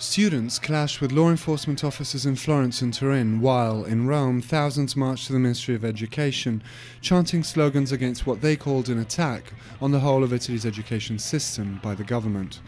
Students clashed with law enforcement officers in Florence and Turin, while, in Rome, thousands marched to the Ministry of Education, chanting slogans against what they called an attack on the whole of Italy's education system by the government.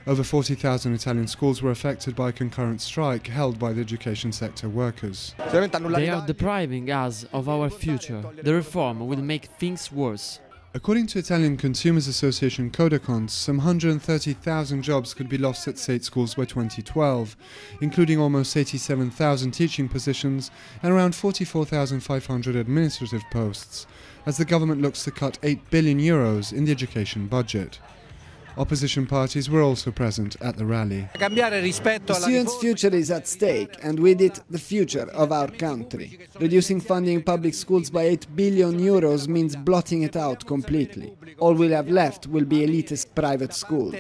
Over 40,000 Italian schools were affected by a concurrent strike held by the education sector workers. They are depriving us of our future. The reform will make things worse. According to Italian Consumers Association Codacons, some 130,000 jobs could be lost at state schools by 2012, including almost 87,000 teaching positions and around 44,500 administrative posts, as the government looks to cut €8 billion in the education budget. Opposition parties were also present at the rally. The students' future is at stake, and with it, the future of our country. Reducing funding in public schools by €8 billion means blotting it out completely. All we'll have left will be elitist private schools.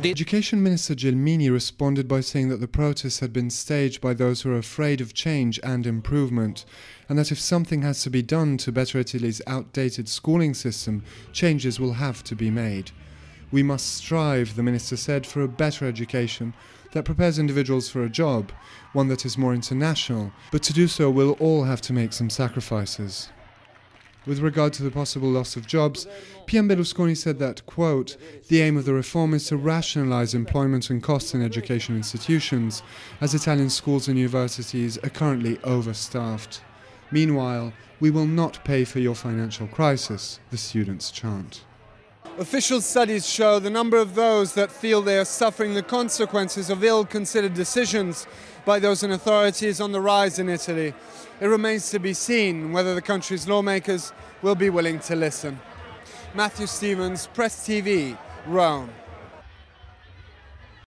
Education Minister Gelmini responded by saying that the protests had been staged by those who are afraid of change and improvement, and that if something has to be done to better Italy's outdated schooling system, changes will have to be made. We must strive, the minister said, for a better education that prepares individuals for a job, one that is more international, but to do so we'll all have to make some sacrifices. With regard to the possible loss of jobs, PM Berlusconi said that, quote, "The aim of the reform is to rationalise employment and costs in education institutions, as Italian schools and universities are currently overstaffed. Meanwhile, we will not pay for your financial crisis," the students chant. Official studies show the number of those that feel they are suffering the consequences of ill-considered decisions by those in authority is on the rise in Italy. It remains to be seen whether the country's lawmakers will be willing to listen. Matthew Stevens, Press TV, Rome.